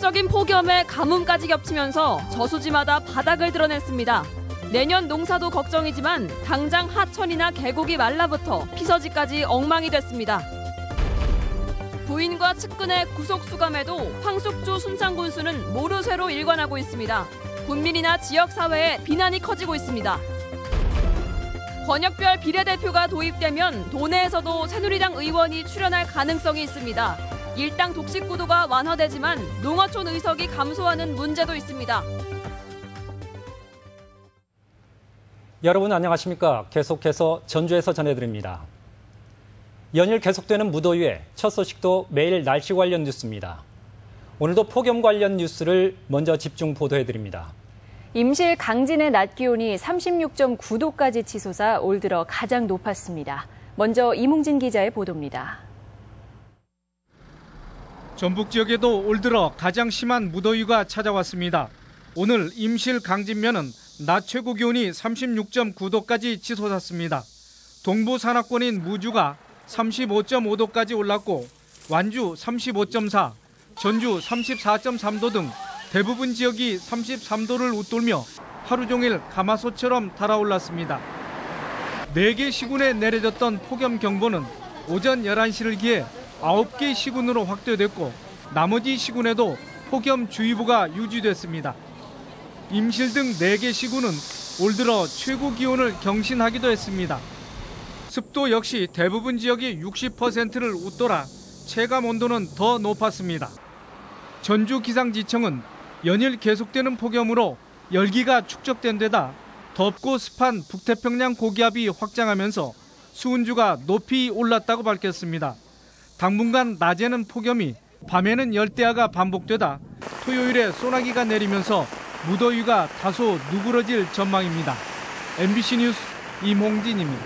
기록적인 폭염에 가뭄까지 겹치면서 저수지마다 바닥을 드러냈습니다. 내년 농사도 걱정이지만 당장 하천이나 계곡이 말라붙어 피서지까지 엉망이 됐습니다. 부인과 측근의 구속 수감에도 황숙주 순창군수는 모르쇠로 일관하고 있습니다. 군민이나 지역사회에 비난이 커지고 있습니다. 권역별 비례대표가 도입되면 도내에서도 새누리당 의원이 출연할 가능성이 있습니다. 일당 독식 구도가 완화되지만 농어촌 의석이 감소하는 문제도 있습니다. 여러분 안녕하십니까? 계속해서 전주에서 전해드립니다. 연일 계속되는 무더위에 첫 소식도 매일 날씨 관련 뉴스입니다. 오늘도 폭염 관련 뉴스를 먼저 집중 보도해드립니다. 임실 강진의 낮 기온이 36.9도까지 치솟아 올 들어 가장 높았습니다. 먼저 이몽진 기자의 보도입니다. 전북 지역에도 올 들어 가장 심한 무더위가 찾아왔습니다. 오늘 임실 강진면은 낮 최고 기온이 36.9도까지 치솟았습니다. 동부 산악권인 무주가 35.5도까지 올랐고 완주 35.4, 전주 34.3도 등 대부분 지역이 33도를 웃돌며 하루 종일 가마솥처럼 달아올랐습니다. 4개 시군에 내려졌던 폭염 경보는 오전 11시를 기해 9개 시군으로 확대됐고 나머지 시군에도 폭염주의보가 유지됐습니다. 임실 등 4개 시군은 올 들어 최고 기온을 경신하기도 했습니다. 습도 역시 대부분 지역이 60%를 웃돌아 체감 온도는 더 높았습니다. 전주기상지청은 연일 계속되는 폭염으로 열기가 축적된 데다 덥고 습한 북태평양 고기압이 확장하면서 수온주가 높이 올랐다고 밝혔습니다. 당분간 낮에는 폭염이, 밤에는 열대야가 반복되다 토요일에 소나기가 내리면서 무더위가 다소 누그러질 전망입니다. MBC 뉴스 임홍진입니다.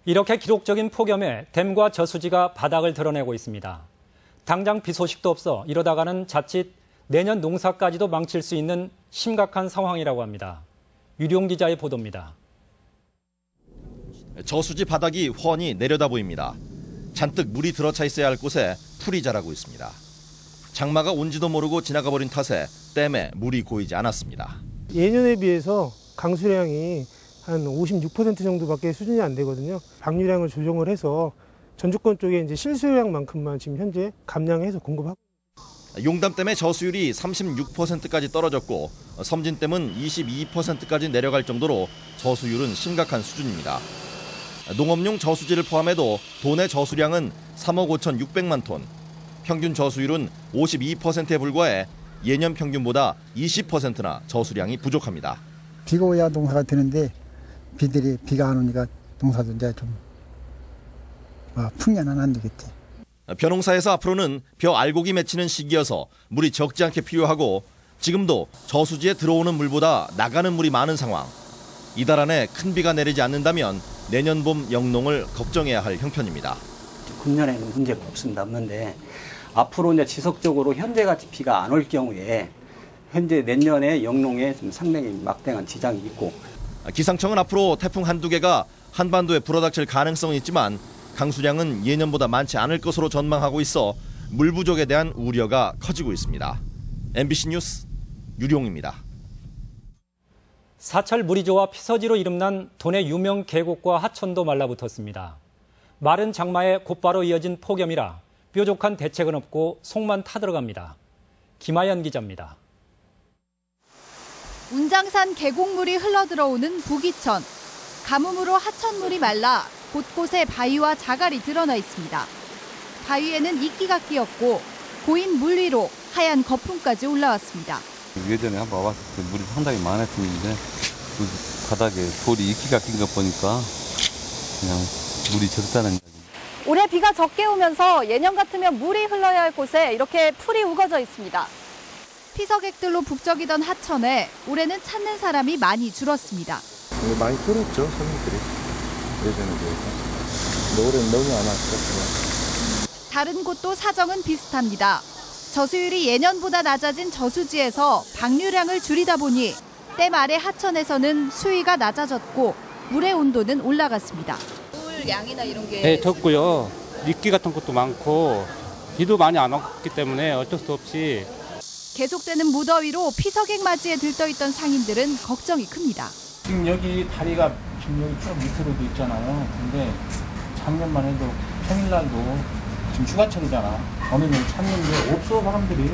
이렇게 기록적인 폭염에 댐과 저수지가 바닥을 드러내고 있습니다. 당장 비 소식도 없어 이러다가는 자칫 내년 농사까지도 망칠 수 있는 심각한 상황이라고 합니다. 유룡 기자의 보도입니다. 저수지 바닥이 훤히 내려다 보입니다. 잔뜩 물이 들어차 있어야 할 곳에 풀이 자라고 있습니다. 장마가 온지도 모르고 지나가 버린 탓에 댐에 물이 고이지 않았습니다. 예년에 비해서 강수량이 한 56% 정도밖에 수준이 안 되거든요. 방류량을 조정을 해서 전주권 쪽에 이제 실수량만큼만 지금 현재 감량해서 공급하고. 용담댐의 저수율이 36%까지 떨어졌고 섬진댐은 22%까지 내려갈 정도로 저수율은 심각한 수준입니다. 농업용 저수지를 포함해도 도내 저수량은 3억 5,600만 톤, 평균 저수율은 52%에 불과해 예년 평균보다 20%나 저수량이 부족합니다. 비가 오야 농사가 되는데 비가 안 오니까 농사도 이제 좀 풍년은 안 되겠지. 벼농사에서 앞으로는 벼 알곡이 맺히는 시기여서 물이 적지 않게 필요하고 지금도 저수지에 들어오는 물보다 나가는 물이 많은 상황. 이달 안에 큰 비가 내리지 않는다면 내년 봄 영농을 걱정해야 할 형편입니다. 금년에는 문제가 없는데 앞으로 이제 지속적으로 현재같이 비가 안 올 경우에 현재 내년에 영농에 좀 상당히 막대한 지장이 있고. 기상청은 앞으로 태풍 한두 개가 한반도에 불어닥칠 가능성이 있지만 강수량은 예년보다 많지 않을 것으로 전망하고 있어 물 부족에 대한 우려가 커지고 있습니다. MBC 뉴스 유룡입니다. 사찰 무리조와 피서지로 이름난 도내 유명 계곡과 하천도 말라붙었습니다. 마른 장마에 곧바로 이어진 폭염이라 뾰족한 대책은 없고 속만 타들어갑니다. 김하연 기자입니다. 운장산 계곡물이 흘러들어오는 북이천. 가뭄으로 하천물이 말라 곳곳에 바위와 자갈이 드러나 있습니다. 바위에는 이끼가 끼었고 고인 물 위로 하얀 거품까지 올라왔습니다. 예전에 한번 와봤을 때 물이 상당히 많았었는데 그 바닥에 돌이 이끼가 낀 거 보니까 그냥 물이 적다는 거죠. 올해 비가 적게 오면서 예년 같으면 물이 흘러야 할 곳에 이렇게 풀이 우거져 있습니다. 피서객들로 북적이던 하천에 올해는 찾는 사람이 많이 줄었습니다. 많이 줄었죠, 손님들이. 예전에 비해서. 근데 올해는 너무 안 왔거든요. 다른 곳도 사정은 비슷합니다. 저수율이 예년보다 낮아진 저수지에서 방류량을 줄이다 보니 댐 아래 하천에서는 수위가 낮아졌고 물의 온도는 올라갔습니다. 물 양이나 이런 게 적고요. 미끼 같은 것도 많고 비도 많이 안 왔기 때문에 어쩔 수 없이 계속되는 무더위로 피서객 맞이에 들떠있던 상인들은 걱정이 큽니다. 지금 여기 다리가 지금 여기 쭉 밑으로도 있잖아요. 근데 작년만 해도 평일날도 지금 휴가철이잖아. 어느 날 찾는데 없어 사람들이.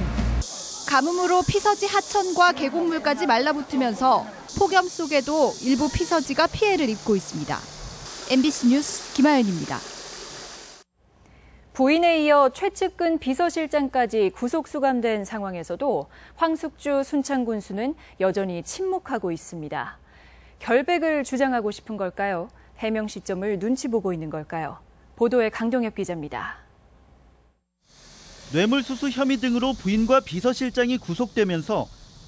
가뭄으로 피서지 하천과 계곡물까지 말라붙으면서 폭염 속에도 일부 피서지가 피해를 입고 있습니다. MBC 뉴스 김하연입니다. 부인에 이어 최측근 비서실장까지 구속 수감된 상황에서도 황숙주 순창군수는 여전히 침묵하고 있습니다. 결백을 주장하고 싶은 걸까요? 해명 시점을 눈치 보고 있는 걸까요? 보도에 강동엽 기자입니다. 뇌물수수 혐의 등으로 부인과 비서실장이 구속되면서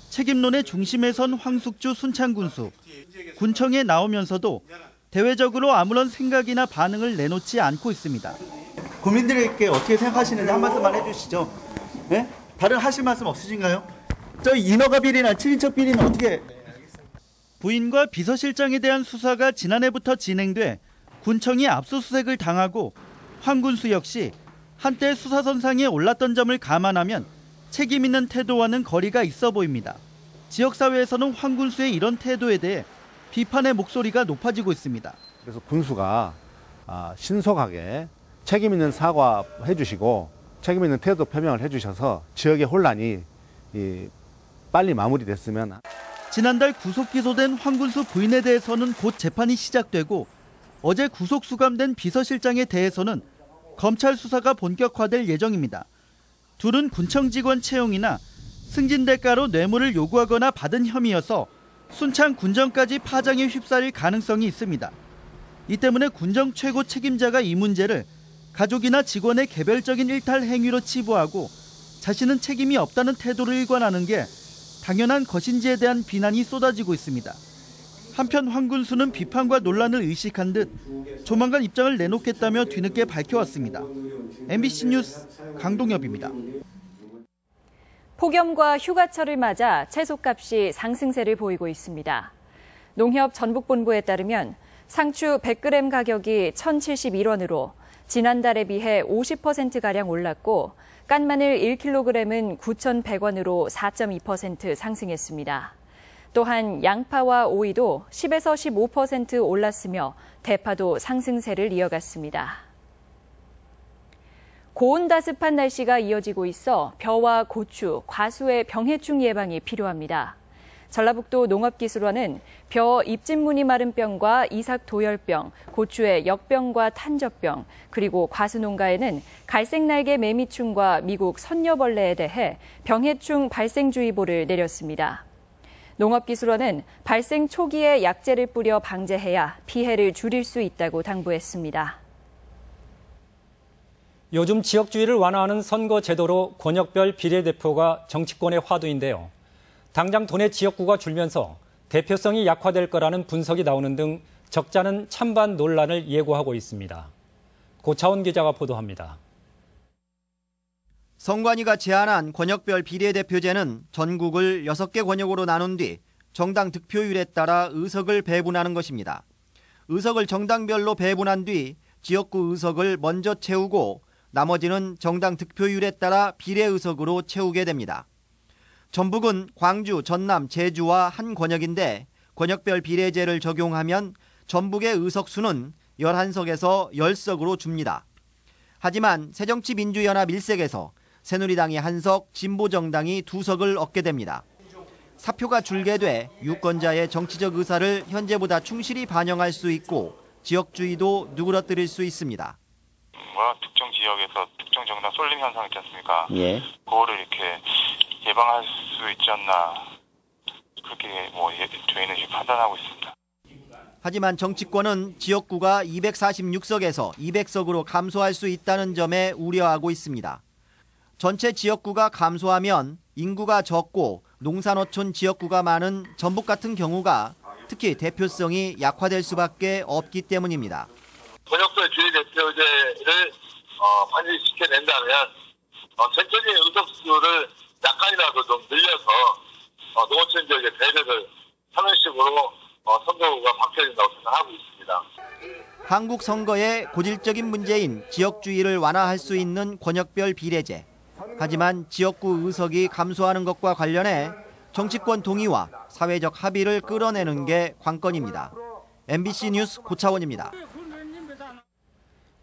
책임론의 중심에 선 황숙주 순창군수. 군청에 나오면서도 대외적으로 아무런 생각이나 반응을 내놓지 않고 있습니다. 국민들에게 어떻게 생각하시는지 한 말씀만 해주시죠. 네? 다른 하실 말씀 없으신가요? 저희 인허가 비리나 7인척 비리는 어떻게... 부인과 비서실장에 대한 수사가 지난해부터 진행돼 군청이 압수수색을 당하고 황 군수 역시 한때 수사선상에 올랐던 점을 감안하면 책임 있는 태도와는 거리가 있어 보입니다. 지역사회에서는 황 군수의 이런 태도에 대해 비판의 목소리가 높아지고 있습니다. 그래서 군수가 신속하게 책임 있는 사과해 주시고 책임 있는 태도 표명을 해 주셔서 지역의 혼란이 빨리 마무리됐으면. 지난달 구속 기소된 황 군수 부인에 대해서는 곧 재판이 시작되고 어제 구속 수감된 비서실장에 대해서는 검찰 수사가 본격화될 예정입니다. 둘은 군청 직원 채용이나 승진 대가로 뇌물을 요구하거나 받은 혐의여서 순창 군정까지 파장에 휩싸릴 가능성이 있습니다. 이 때문에 군정 최고 책임자가 이 문제를 가족이나 직원의 개별적인 일탈 행위로 치부하고 자신은 책임이 없다는 태도를 일관하는 게 당연한 것인지에 대한 비난이 쏟아지고 있습니다. 한편 황 군수는 비판과 논란을 의식한 듯 조만간 입장을 내놓겠다며 뒤늦게 밝혀왔습니다. MBC 뉴스 강동엽입니다. 폭염과 휴가철을 맞아 채소값이 상승세를 보이고 있습니다. 농협 전북본부에 따르면 상추 100g 가격이 1,071원으로 지난달에 비해 50%가량 올랐고 깐마늘 1kg은 9,100원으로 4.2% 상승했습니다. 또한 양파와 오이도 10에서 15% 올랐으며 대파도 상승세를 이어갔습니다. 고온다습한 날씨가 이어지고 있어 벼와 고추, 과수의 병해충 예방이 필요합니다. 전라북도 농업기술원은 벼 잎진무늬 마른 병과 이삭도열병, 고추의 역병과 탄저병, 그리고 과수농가에는 갈색날개 매미충과 미국 선녀벌레에 대해 병해충 발생주의보를 내렸습니다. 농업기술원은 발생 초기에 약제를 뿌려 방제해야 피해를 줄일 수 있다고 당부했습니다. 요즘 지역주의를 완화하는 선거 제도로 권역별 비례대표가 정치권의 화두인데요. 당장 도내 지역구가 줄면서 대표성이 약화될 거라는 분석이 나오는 등 적잖은 찬반 논란을 예고하고 있습니다. 고차원 기자가 보도합니다. 선관위가 제안한 권역별 비례대표제는 전국을 6개 권역으로 나눈 뒤 정당 득표율에 따라 의석을 배분하는 것입니다. 의석을 정당별로 배분한 뒤 지역구 의석을 먼저 채우고 나머지는 정당 득표율에 따라 비례의석으로 채우게 됩니다. 전북은 광주, 전남, 제주와 한 권역인데 권역별 비례제를 적용하면 전북의 의석수는 11석에서 10석으로 줍니다. 하지만 새정치민주연합 1석에서 새누리당이 1석, 진보정당이 2석을 얻게 됩니다. 사표가 줄게 돼 유권자의 정치적 의사를 현재보다 충실히 반영할 수 있고 지역주의도 누그러뜨릴 수 있습니다. 특정 지역에서 특정 정당 쏠림 현상 있지 않습니까? 예. 그거를 이렇게 예방할 수 있지 않나 그렇게 저희는 지금 판단하고 있습니다. 하지만 정치권은 지역구가 246석에서 200석으로 감소할 수 있다는 점에 우려하고 있습니다. 전체 지역구가 감소하면 인구가 적고 농산어촌 지역구가 많은 전북 같은 경우가 특히 대표성이 약화될 수밖에 없기 때문입니다. 권역별 비례대표제를 반드시 지켜낸다면 천천히 의석수를 약간이라도 좀 늘려서 농어촌 지역의 배려를 하는 식으로 선거구가 바뀌어야 된다고 생각하고 있습니다. 한국 선거의 고질적인 문제인 지역주의를 완화할 수 있는 권역별 비례제. 하지만 지역구 의석이 감소하는 것과 관련해 정치권 동의와 사회적 합의를 끌어내는 게 관건입니다. MBC 뉴스 고차원입니다.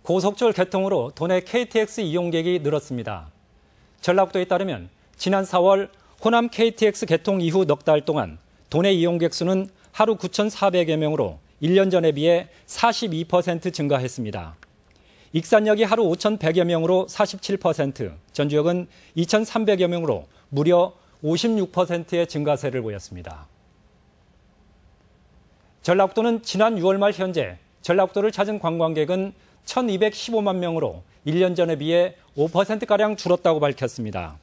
고속철 개통으로 도내 KTX 이용객이 늘었습니다. 전라북도에 따르면 지난 4월 호남 KTX 개통 이후 넉 달 동안 도내 이용객 수는 하루 9,400여 명으로 1년 전에 비해 42% 증가했습니다. 익산역이 하루 5,100여 명으로 47%, 전주역은 2,300여 명으로 무려 56%의 증가세를 보였습니다. 전라북도는 지난 6월 말 현재 전라북도를 찾은 관광객은 1,215만 명으로 1년 전에 비해 5%가량 줄었다고 밝혔습니다.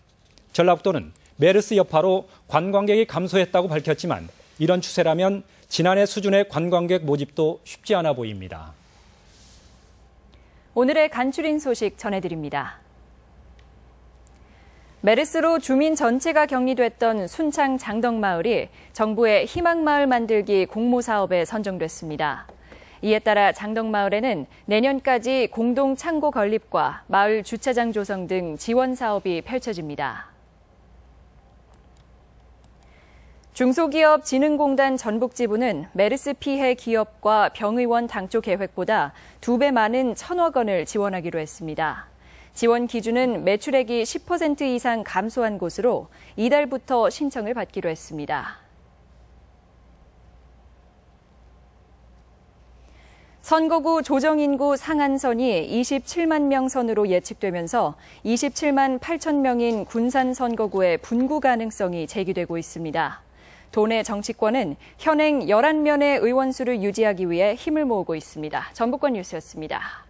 전라북도는 메르스 여파로 관광객이 감소했다고 밝혔지만 이런 추세라면 지난해 수준의 관광객 모집도 쉽지 않아 보입니다. 오늘의 간추린 소식 전해드립니다. 메르스로 주민 전체가 격리됐던 순창 장덕마을이 정부의 희망마을 만들기 공모사업에 선정됐습니다. 이에 따라 장덕마을에는 내년까지 공동 창고 건립과 마을 주차장 조성 등 지원 사업이 펼쳐집니다. 중소기업진흥공단 전북지부는 메르스 피해 기업과 병의원 당초 계획보다 2배 많은 1,000억 원을 지원하기로 했습니다. 지원 기준은 매출액이 10% 이상 감소한 곳으로 이달부터 신청을 받기로 했습니다. 선거구 조정인구 상한선이 27만 명 선으로 예측되면서 27만 8천 명인 군산 선거구의 분구 가능성이 제기되고 있습니다. 도내 정치권은 현행 11면의 의원수를 유지하기 위해 힘을 모으고 있습니다. 전북권 뉴스였습니다.